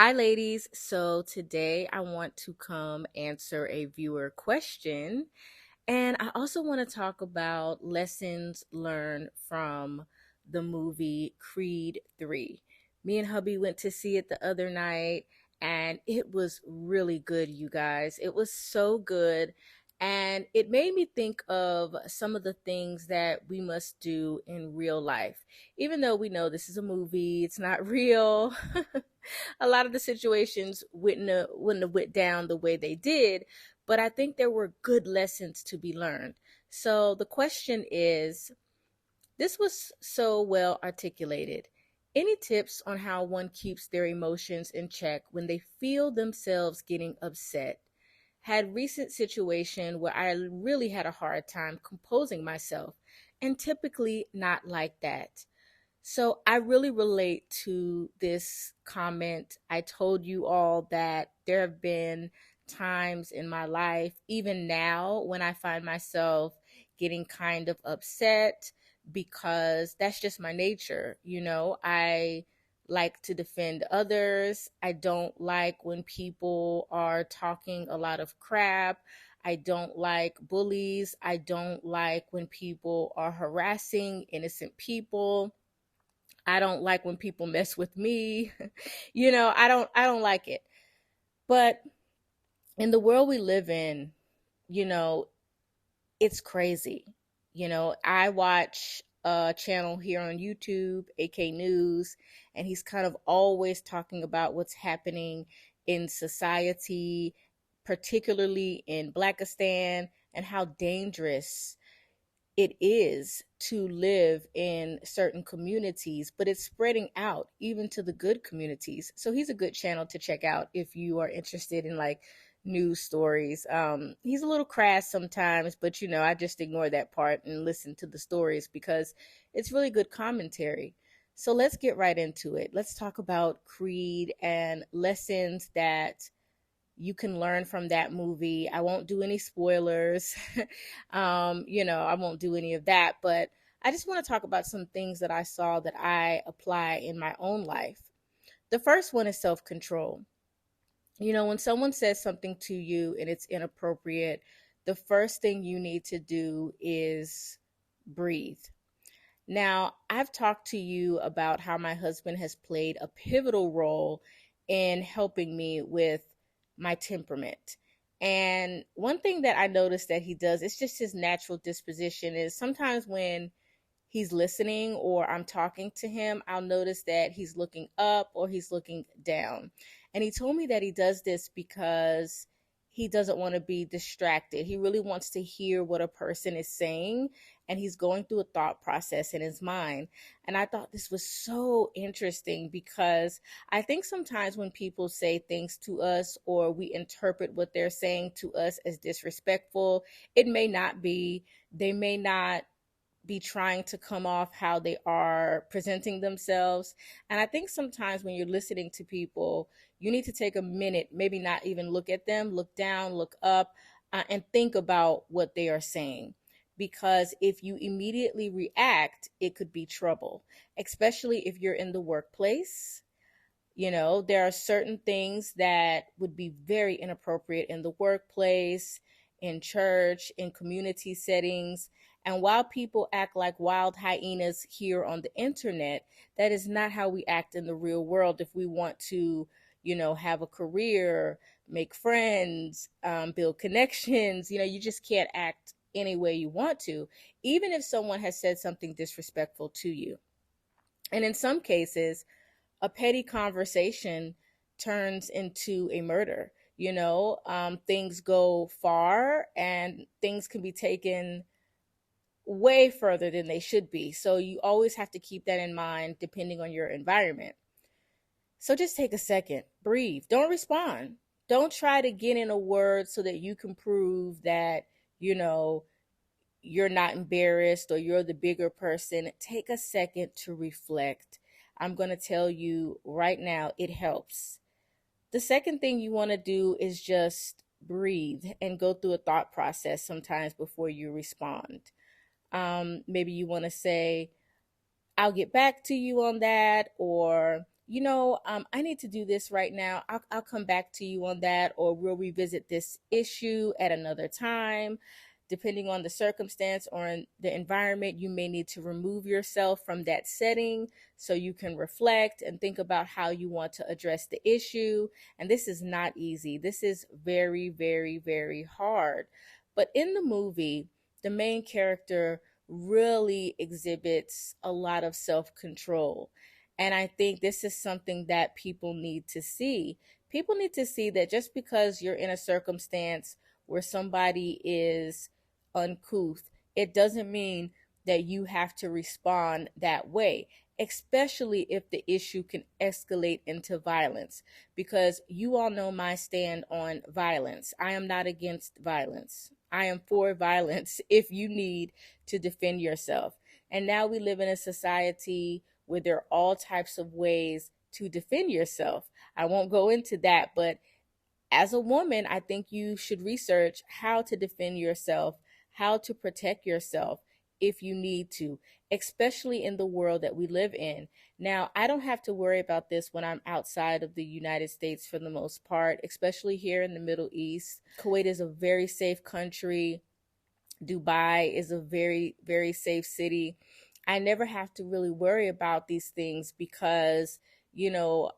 Hi, ladies. So today I want to come answer a viewer question. And I also want to talk about lessons learned from the movie Creed 3. Me and hubby went to see it the other night, and it was really good, you guys. It was so good. And it made me think of some of the things that we must do in real life. Even though we know this is a movie, it's not real. A lot of the situations wouldn't have went down the way they did, but I think there were good lessons to be learned. So the question is, this was so well articulated. Any tips on how one keeps their emotions in check when they feel themselves getting upset? Had recent situation where I really had a hard time composing myself, and typically not like that. So I really relate to this comment. I told you all that there have been times in my life, even now, when I find myself getting kind of upset because that's just my nature. I like to defend others. I don't like when people are talking a lot of crap. I don't like bullies. I don't like when people are harassing innocent people. I don't like when people mess with me. I don't like it. But in the world we live in, you know, it's crazy. I watch a channel here on YouTube, AK News, and he's kind of always talking about what's happening in society, particularly in Blackistan, and how dangerous it is to live in certain communities, but it's spreading out even to the good communities. So he's a good channel to check out if you are interested in like news stories. He's a little crass sometimes, but I just ignore that part and listen to the stories because it's really good commentary. So let's get right into it. Let's talk about Creed and lessons that you can learn from that movie. I won't do any spoilers. I won't do any of that, but I just want to talk about some things that I saw that I apply in my own life. The first one is self control. When someone says something to you and it's inappropriate, the first thing you need to do is breathe. Now, I've talked to you about how my husband has played a pivotal role in helping me with my temperament. And one thing that I noticed that he does, it's just his natural disposition, is sometimes when he's listening or I'm talking to him, I'll notice that he's looking up or he's looking down. And he told me that he does this because he doesn't want to be distracted. He really wants to hear what a person is saying, and he's going through a thought process in his mind. And I thought this was so interesting because I think sometimes when people say things to us or we interpret what they're saying to us as disrespectful, it may not be. They may not be trying to come off how they are presenting themselves. And I think sometimes when you're listening to people, you need to take a minute, maybe not even look at them, look down, look up, and think about what they are saying. Because if you immediately react, it could be trouble, especially if you're in the workplace. There are certain things that would be very inappropriate in the workplace, in church, in community settings. And while people act like wild hyenas here on the internet, that is not how we act in the real world if we want to, have a career, make friends, build connections. You just can't act any way you want to, even if someone has said something disrespectful to you. And in some cases, a petty conversation turns into a murder. Things go far and things can be taken way further than they should be. So you always have to keep that in mind depending on your environment. So just take a second, breathe, don't respond. Don't try to get in a word so that you can prove that, you know, you're not embarrassed or you're the bigger person. Take a second to reflect. I'm going to tell you right now, it helps. The second thing you want to do is just breathe and go through a thought process sometimes before you respond. Maybe you want to say, I'll get back to you on that, or I need to do this right now. I'll come back to you on that, or we'll revisit this issue at another time. Depending on the circumstance or in the environment, you may need to remove yourself from that setting so you can reflect and think about how you want to address the issue. And this is not easy. This is very, very, very hard. But in the movie, the main character really exhibits a lot of self control. And I think this is something that people need to see. People need to see that just because you're in a circumstance where somebody is uncouth, it doesn't mean that you have to respond that way, especially if the issue can escalate into violence. Because you all know my stand on violence. I am not against violence. I am for violence if you need to defend yourself. And now we live in a society where there are all types of ways to defend yourself. I won't go into that, but as a woman, I think you should research how to defend yourself, how to protect yourself if you need to, especially in the world that we live in. Now, I don't have to worry about this when I'm outside of the United States for the most part, especially here in the Middle East. Kuwait is a very safe country. Dubai is a very, very safe city. I never have to really worry about these things because, you know,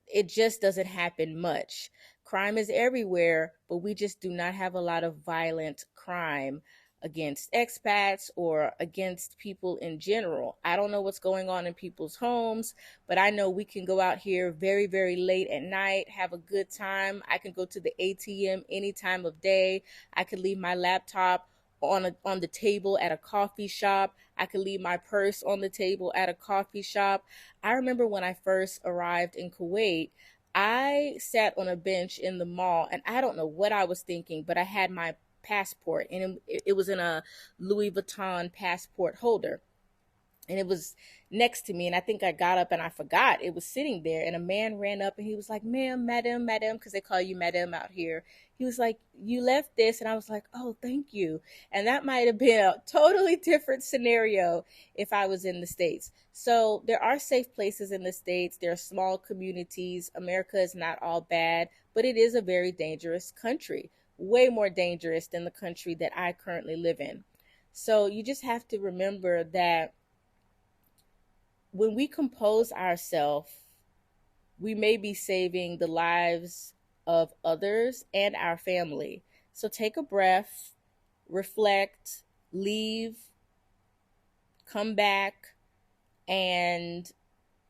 it just doesn't happen much. Crime is everywhere, but we just do not have a lot of violent crime against expats or against people in general. I don't know what's going on in people's homes, but I know we can go out here very, very late at night, have a good time. I can go to the ATM any time of day. I could leave my laptop on the table at a coffee shop. I could leave my purse on the table at a coffee shop. I remember when I first arrived in Kuwait, I sat on a bench in the mall and I don't know what I was thinking, but I had my passport and it was in a Louis Vuitton passport holder, and it was next to me, and I think I got up and I forgot it was sitting there, and a man ran up and he was like, ma'am, madam, because they call you madam out here. He was like, you left this, and I was like, oh, thank you. And that might have been a totally different scenario if I was in the States. So there are safe places in the States. There are small communities. America is not all bad, but it is a very dangerous country, way more dangerous than the country that I currently live in. So you just have to remember that when we compose ourselves, we may be saving the lives of others and our family. So take a breath, reflect, leave, come back, and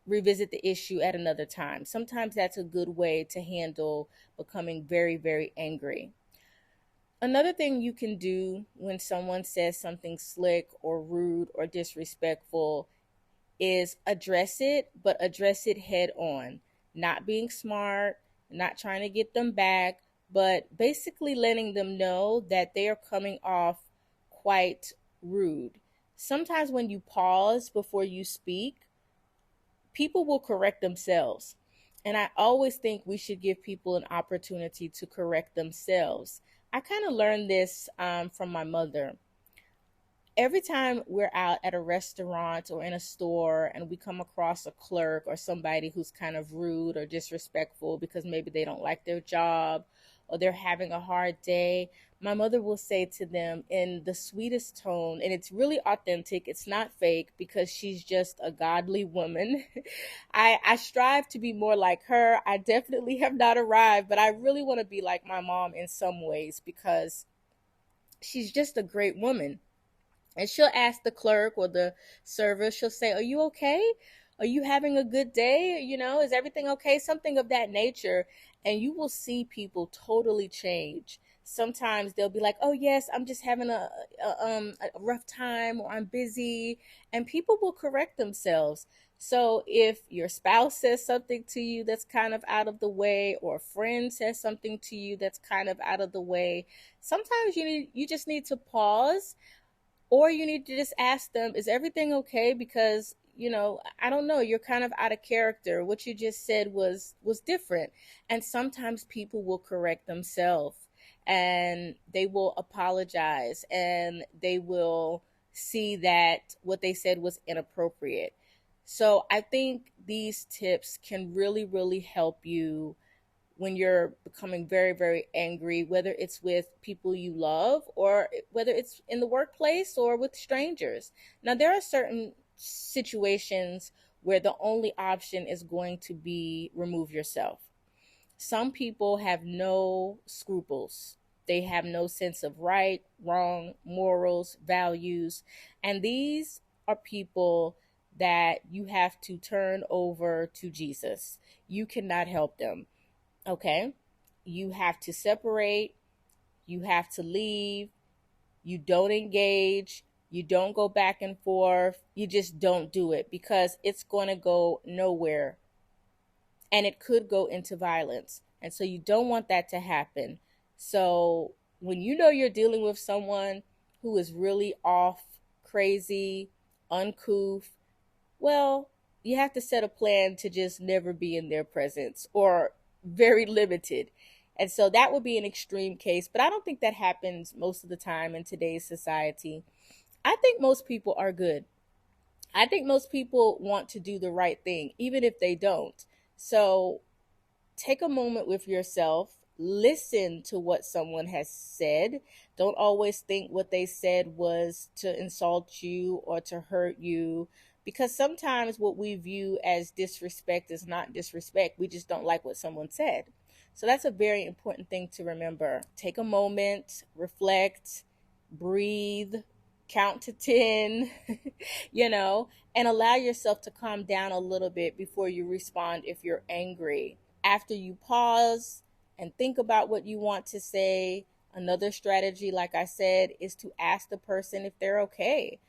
revisit the issue at another time. Sometimes that's a good way to handle becoming very, very angry. Another thing you can do when someone says something slick or rude or disrespectful is address it, but address it head on. Not being smart, not trying to get them back, but basically letting them know that they are coming off quite rude. Sometimes when you pause before you speak, people will correct themselves. And I always think we should give people an opportunity to correct themselves. I kind of learned this from my mother. Every time we're out at a restaurant or in a store and we come across a clerk or somebody who's kind of rude or disrespectful because maybe they don't like their job or they're having a hard day, my mother will say to them in the sweetest tone, and it's really authentic, it's not fake because she's just a godly woman. I strive to be more like her. I definitely have not arrived, but I really want to be like my mom in some ways because she's just a great woman. And she'll ask the clerk or the server, she'll say, are you okay? Are you having a good day? Is everything okay? Something of that nature. And you will see people totally change. Sometimes they'll be like, oh, yes, I'm just having a rough time, or I'm busy. And people will correct themselves. So if your spouse says something to you that's kind of out of the way, or a friend says something to you that's kind of out of the way, sometimes you just need to pause, or you need to just ask them, is everything okay? Because, I don't know, you're kind of out of character. What you just said was different. And sometimes people will correct themselves and they will apologize and they will see that what they said was inappropriate. So I think these tips can really, really help you when you're becoming very, very angry, whether it's with people you love or whether it's in the workplace or with strangers. Now, there are certain situations where the only option is going to be remove yourself. Some people have no scruples. They have no sense of right, wrong, morals, values. And these are people that you have to turn over to Jesus. You cannot help them. Okay? You have to separate, you have to leave, you don't engage, you don't go back and forth, you just don't do it because it's going to go nowhere and it could go into violence. And so you don't want that to happen. So when you know you're dealing with someone who is really off, crazy, uncouth, well, you have to set a plan to just never be in their presence or very limited. And so that would be an extreme case, but I don't think that happens most of the time in today's society. I think most people are good. I think most people want to do the right thing, even if they don't. So take a moment with yourself, listen to what someone has said. Don't always think what they said was to insult you or to hurt you, because sometimes what we view as disrespect is not disrespect. We just don't like what someone said. So that's a very important thing to remember. Take a moment, reflect, breathe, count to 10, you know, and allow yourself to calm down a little bit before you respond if you're angry. After you pause and think about what you want to say, another strategy, like I said, is to ask the person if they're okay.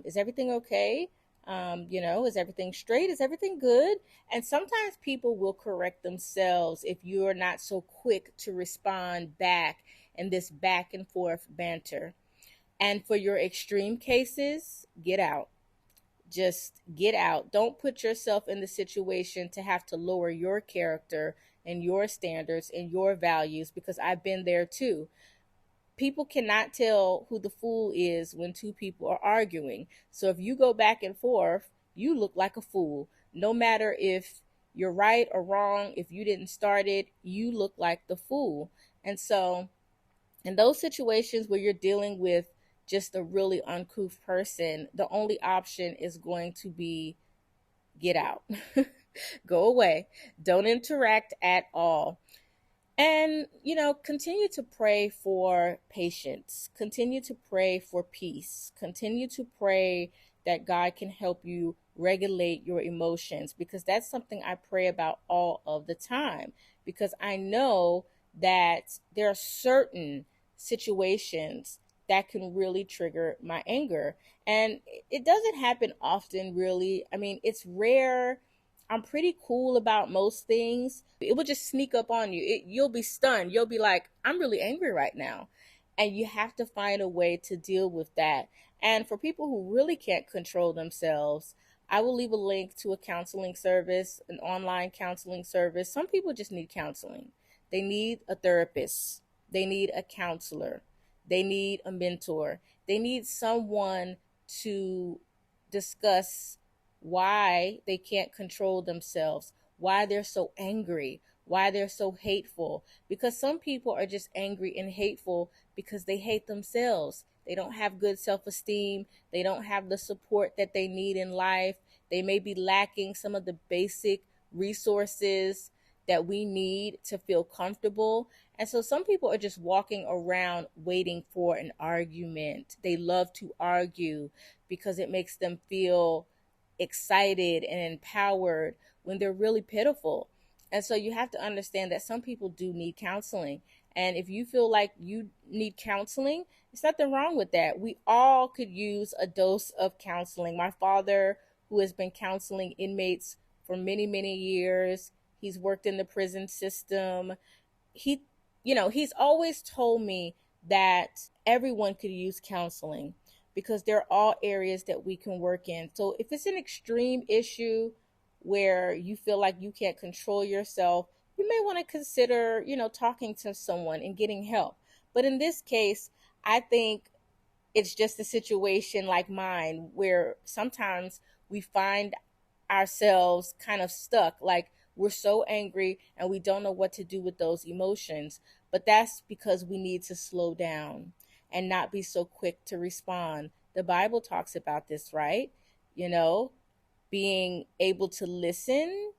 Is everything okay? Is everything straight? Is everything good? And sometimes people will correct themselves if you're not so quick to respond back in this back and forth banter. And for your extreme cases, get out. Just get out. Don't put yourself in the situation to have to lower your character and your standards and your values, because I've been there too. People cannot tell who the fool is when two people are arguing. So if you go back and forth, you look like a fool. No matter if you're right or wrong, if you didn't start it, you look like the fool. And so in those situations where you're dealing with just a really uncouth person, the only option is going to be get out. Go away. Don't interact at all. And, continue to pray for patience. Continue to pray for peace. Continue to pray that God can help you regulate your emotions, because that's something I pray about all of the time, because I know that there are certain situations that can really trigger my anger. And it doesn't happen often, really. I mean, it's rare. I'm pretty cool about most things. It will just sneak up on you. You'll be stunned. You'll be like, I'm really angry right now. And you have to find a way to deal with that. And for people who really can't control themselves, I will leave a link to a counseling service, an online counseling service. Some people just need counseling. They need a therapist. They need a counselor. They need a mentor. They need someone to discuss why they can't control themselves, why they're so angry, why they're so hateful. Because some people are just angry and hateful because they hate themselves. They don't have good self esteem. They don't have the support that they need in life. They may be lacking some of the basic resources that we need to feel comfortable. And so some people are just walking around waiting for an argument. They love to argue because it makes them feel excited and empowered when they're really pitiful. And so you have to understand that some people do need counseling. And if you feel like you need counseling, there's nothing wrong with that. We all could use a dose of counseling. My father, who has been counseling inmates for many, many years, he's worked in the prison system. He's always told me that everyone could use counseling because they're all areas that we can work in. So if it's an extreme issue where you feel like you can't control yourself, you may want to consider, talking to someone and getting help. But in this case, I think it's just a situation like mine where sometimes we find ourselves kind of stuck. Like we're so angry and we don't know what to do with those emotions. But that's because we need to slow down and not be so quick to respond. The Bible talks about this, right? You know, being able to listen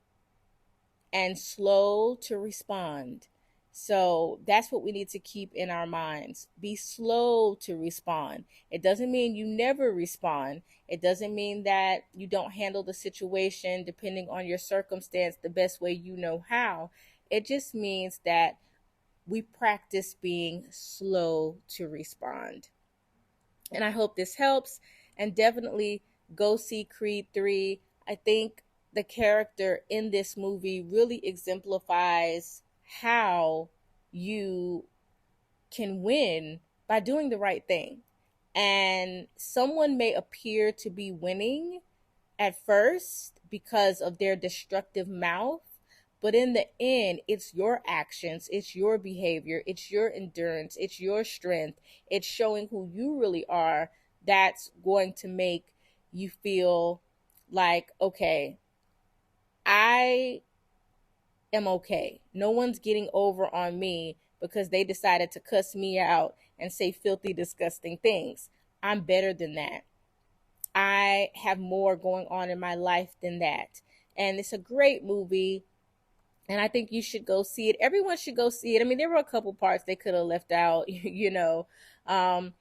and slow to respond. So that's what we need to keep in our minds. Be slow to respond. It doesn't mean you never respond. It doesn't mean that you don't handle the situation depending on your circumstance the best way you know how. It just means that we practice being slow to respond. And I hope this helps. And definitely go see Creed 3. I think the character in this movie really exemplifies how you can win by doing the right thing. And someone may appear to be winning at first because of their destructive mouth, but in the end, it's your actions, it's your behavior, it's your endurance, it's your strength, it's showing who you really are that's going to make you feel like, okay, I am okay. No one's getting over on me because they decided to cuss me out and say filthy, disgusting things. I'm better than that. I have more going on in my life than that. And it's a great movie. And I think you should go see it. Everyone should go see it. I mean, there were a couple parts they could have left out, you know. Um,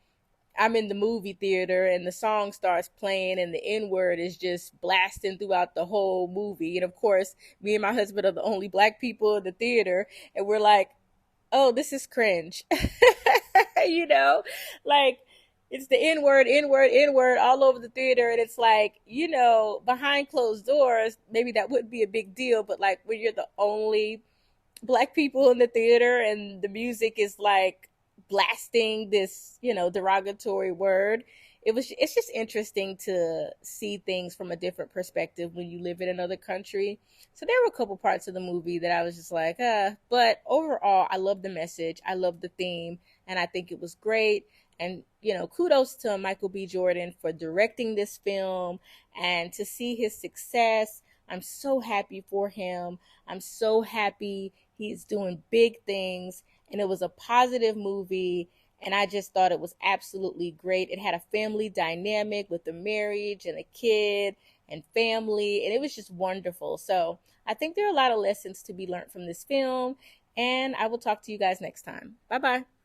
I'm in the movie theater and the song starts playing and the N word is just blasting throughout the whole movie. And of course, me and my husband are the only black people in the theater. And we're like, oh, this is cringe. You know, like it's the N word, N word, N word all over the theater. And it's like, you know, behind closed doors, maybe that wouldn't be a big deal. But like when you're the only black people in the theater and the music is like blasting this, you know, derogatory word, it's just interesting to see things from a different perspective when you live in another country. So there were a couple parts of the movie that I was just like, but overall I love the message, I love the theme, and I think it was great. And you know, kudos to Michael B. Jordan for directing this film and to see his success. I'm so happy for him. I'm so happy he's doing big things, and it was a positive movie. And I just thought it was absolutely great. It had a family dynamic with the marriage and a kid and family, and it was just wonderful. So I think there are a lot of lessons to be learned from this film, and I will talk to you guys next time. Bye bye.